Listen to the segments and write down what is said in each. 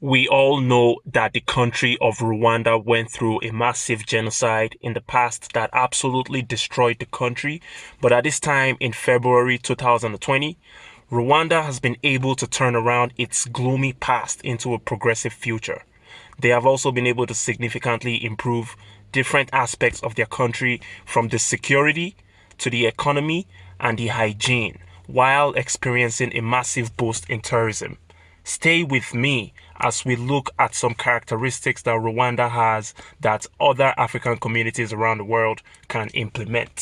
We all know that the country of Rwanda went through a massive genocide in the past that absolutely destroyed the country. But at this time in February 2020, Rwanda has been able to turn around its gloomy past into a progressive future. They have also been able to significantly improve different aspects of their country, from the security to the economy and the hygiene, while experiencing a massive boost in tourism. Stay with me as we look at some characteristics that Rwanda has that other African communities around the world can implement.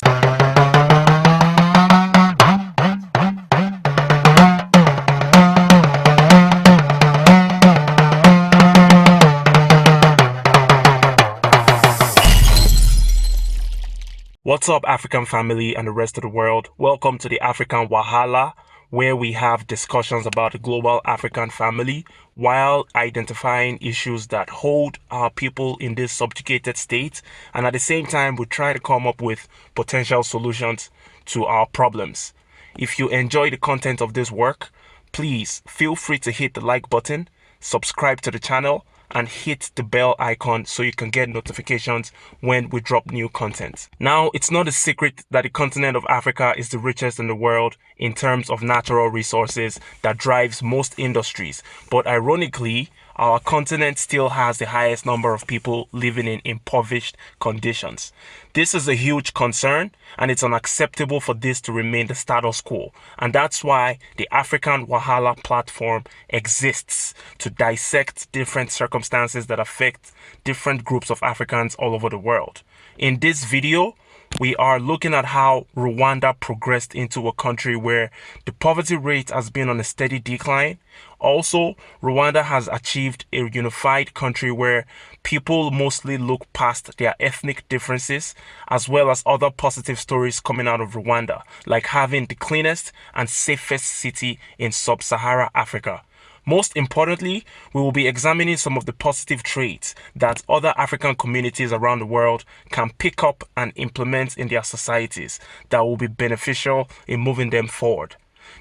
What's up, African family and the rest of the world? Welcome to the African Wahala, where we have discussions about the global African family while identifying issues that hold our people in this subjugated state. And at the same time, we try to come up with potential solutions to our problems. If you enjoy the content of this work, please feel free to hit the like button, subscribe to the channel, and hit the bell icon so you can get notifications when we drop new content. Now, it's not a secret that the continent of Africa is the richest in the world in terms of natural resources that drives most industries. But ironically, our continent still has the highest number of people living in impoverished conditions. This is a huge concern, and it's unacceptable for this to remain the status quo. And that's why the African Wahala platform exists, to dissect different circumstances that affect different groups of Africans all over the world. In this video, we are looking at how Rwanda progressed into a country where the poverty rate has been on a steady decline. Also, Rwanda has achieved a unified country where people mostly look past their ethnic differences, as well as other positive stories coming out of Rwanda, like having the cleanest and safest city in sub-Saharan Africa. Most importantly, we will be examining some of the positive traits that other African communities around the world can pick up and implement in their societies that will be beneficial in moving them forward.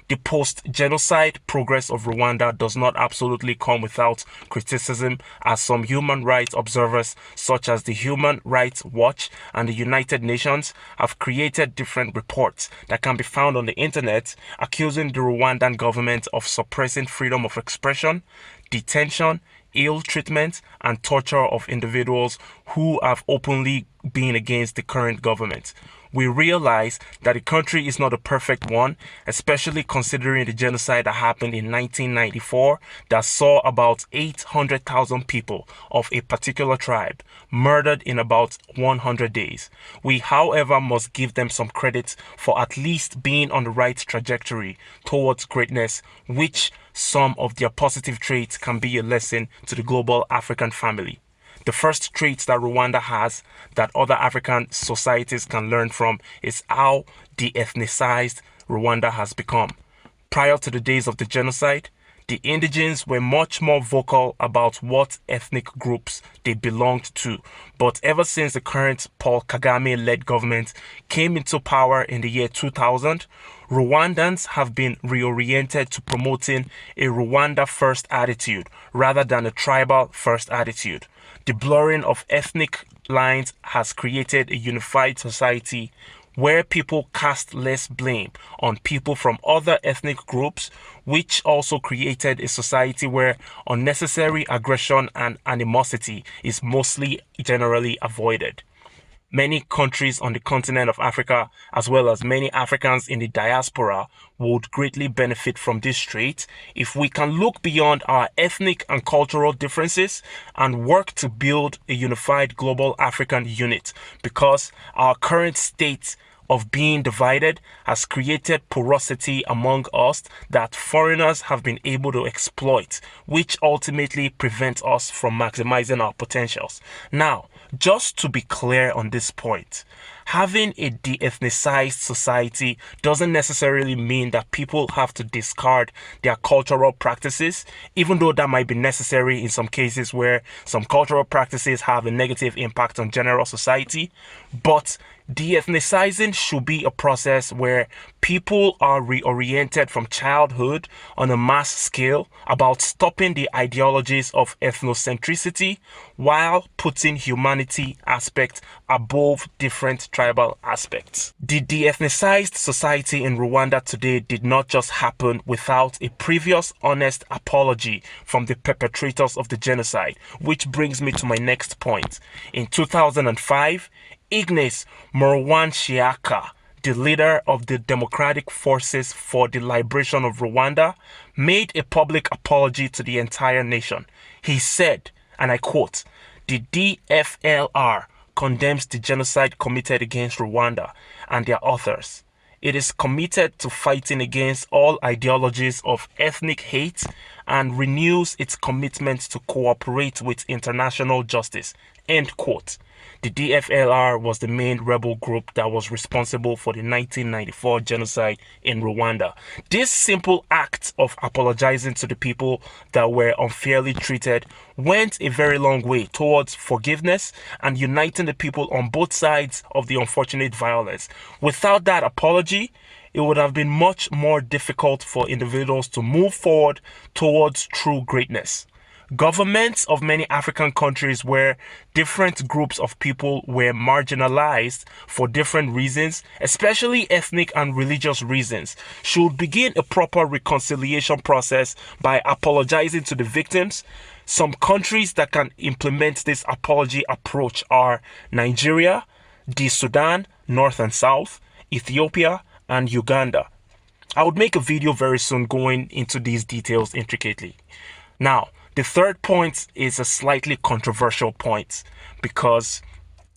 The post-genocide progress of Rwanda does not absolutely come without criticism, as some human rights observers such as the Human Rights Watch and the United Nations have created different reports that can be found on the internet accusing the Rwandan government of suppressing freedom of expression, detention, ill treatment, and torture of individuals who have openly been against the current government. We realize that the country is not a perfect one, especially considering the genocide that happened in 1994 that saw about 800,000 people of a particular tribe murdered in about 100 days. We, however, must give them some credit for at least being on the right trajectory towards greatness, which some of their positive traits can be a lesson to the global African family. The first traits that Rwanda has that other African societies can learn from is how de-ethnicized Rwanda has become. Prior to the days of the genocide, the indigenes were much more vocal about what ethnic groups they belonged to. But ever since the current Paul Kagame-led government came into power in the year 2000, Rwandans have been reoriented to promoting a Rwanda-first attitude rather than a tribal-first attitude. The blurring of ethnic lines has created a unified society where people cast less blame on people from other ethnic groups, which also created a society where unnecessary aggression and animosity is mostly generally avoided. Many countries on the continent of Africa, as well as many Africans in the diaspora, would greatly benefit from this trait if we can look beyond our ethnic and cultural differences and work to build a unified global African unit, because our current state of being divided has created porosity among us that foreigners have been able to exploit, which ultimately prevents us from maximizing our potentials. Now, just to be clear on this point, Having a de-ethnicized society doesn't necessarily mean that people have to discard their cultural practices, even though that might be necessary in some cases where some cultural practices have a negative impact on general society. But de-ethnicizing should be a process where people are reoriented from childhood on a mass scale about stopping the ideologies of ethnocentricity while putting humanity aspect above different tribal aspects. The de-ethnicized society in Rwanda today did not just happen without a previous honest apology from the perpetrators of the genocide, which brings me to my next point. In 2005, Ignace Murwanashyaka, the leader of the Democratic Forces for the Liberation of Rwanda, made a public apology to the entire nation. He said, and I quote, "The DFLR condemns the genocide committed against Rwanda and their authors. It is committed to fighting against all ideologies of ethnic hate and renews its commitment to cooperate with international justice." End quote. The DFLR was the main rebel group that was responsible for the 1994 genocide in Rwanda. This simple act of apologizing to the people that were unfairly treated went a very long way towards forgiveness and uniting the people on both sides of the unfortunate violence. Without that apology, it would have been much more difficult for individuals to move forward towards true greatness. Governments of many African countries where different groups of people were marginalized for different reasons, especially ethnic and religious reasons, should begin a proper reconciliation process by apologizing to the victims. Some countries that can implement this apology approach are Nigeria, the Sudan, North and South, Ethiopia, and Uganda. I would make a video very soon going into these details intricately. Now, the third point is a slightly controversial point because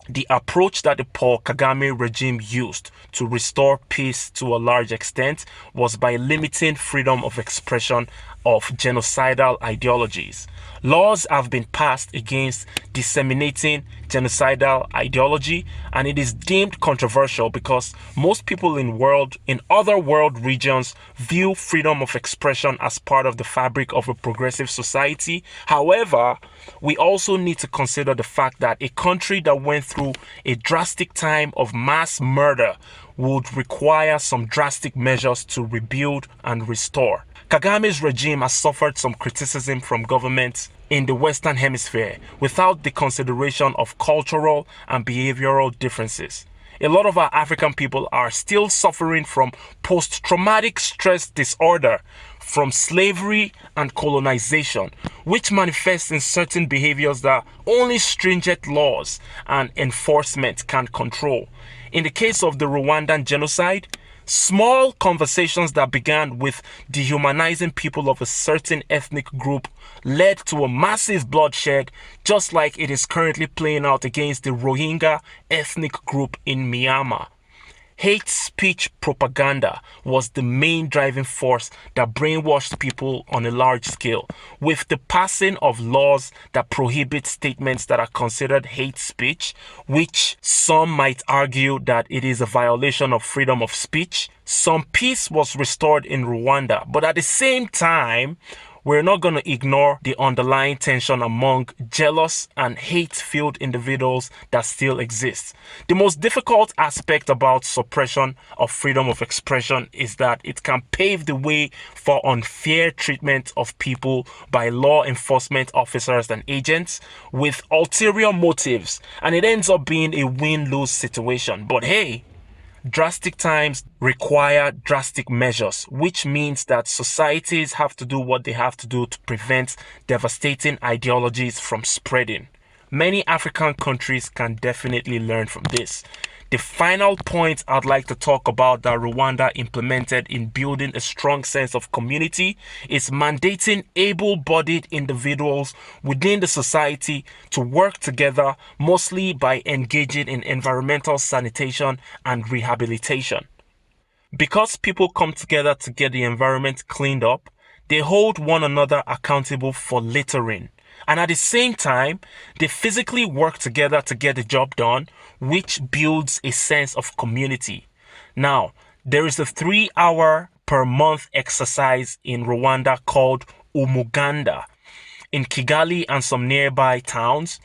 the approach that the Paul Kagame regime used to restore peace to a large extent was by limiting freedom of expression of genocidal ideologies. Laws have been passed against disseminating genocidal ideology, and it is deemed controversial because most people in other world regions view freedom of expression as part of the fabric of a progressive society. However, we also need to consider the fact that a country that went through a drastic time of mass murder would require some drastic measures to rebuild and restore. Kagame's regime has suffered some criticism from governments in the Western Hemisphere without the consideration of cultural and behavioral differences. A lot of our African people are still suffering from post-traumatic stress disorder from slavery and colonization, which manifests in certain behaviors that only stringent laws and enforcement can control. In the case of the Rwandan genocide, small conversations that began with dehumanizing people of a certain ethnic group led to a massive bloodshed, just like it is currently playing out against the Rohingya ethnic group in Myanmar. Hate speech propaganda was the main driving force that brainwashed people on a large scale, with the passing of laws that prohibit statements that are considered hate speech, which some might argue that it is a violation of freedom of speech. Some peace was restored in Rwanda, but at the same time, we're not going to ignore the underlying tension among jealous and hate-filled individuals that still exists. The most difficult aspect about suppression of freedom of expression is that it can pave the way for unfair treatment of people by law enforcement officers and agents with ulterior motives, and it ends up being a win-lose situation. But hey, drastic times require drastic measures, which means that societies have to do what they have to do to prevent devastating ideologies from spreading. Many African countries can definitely learn from this. The final point I'd like to talk about that Rwanda implemented in building a strong sense of community is mandating able-bodied individuals within the society to work together, mostly by engaging in environmental sanitation and rehabilitation. Because people come together to get the environment cleaned up, They hold one another accountable for littering. And at the same time, they physically work together to get the job done, which builds a sense of community. Now, there is a 3-hour per month exercise in Rwanda called Umuganda. In Kigali and some nearby towns,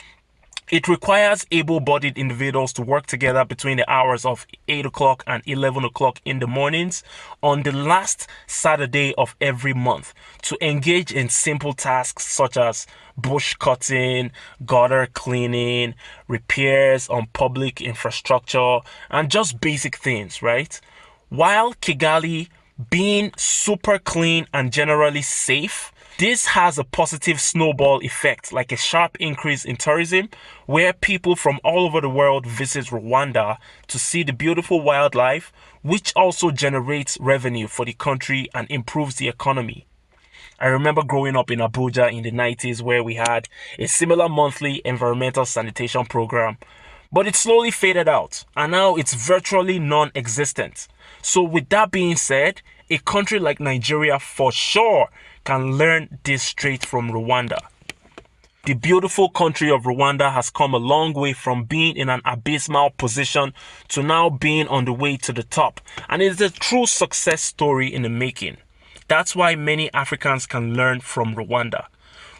it requires able-bodied individuals to work together between the hours of 8 o'clock and 11 o'clock in the mornings on the last Saturday of every month to engage in simple tasks such as bush cutting, gutter cleaning, repairs on public infrastructure, and just basic things, right? While Kigali being super clean and generally safe, this has a positive snowball effect, like a sharp increase in tourism, where people from all over the world visit Rwanda to see the beautiful wildlife, which also generates revenue for the country and improves the economy. I remember growing up in Abuja in the 90s where we had a similar monthly environmental sanitation program, but it slowly faded out and now it's virtually non-existent. So with that being said, a country like Nigeria for sure can learn this straight from Rwanda. The beautiful country of Rwanda has come a long way from being in an abysmal position to now being on the way to the top, and it is a true success story in the making. That's why many Africans can learn from Rwanda.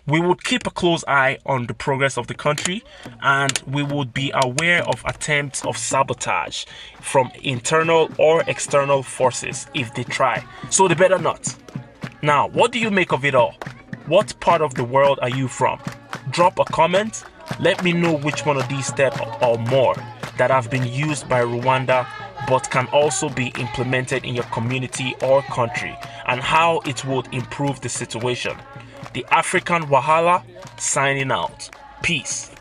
We would keep a close eye on the progress of the country, and we would be aware of attempts of sabotage from internal or external forces if they try. So they better not. Now, what do you make of it all? What part of the world are you from? Drop a comment. Let me know which one of these steps or more that have been used by Rwanda but can also be implemented in your community or country, and how it would improve the situation. The African Wahala signing out. Peace.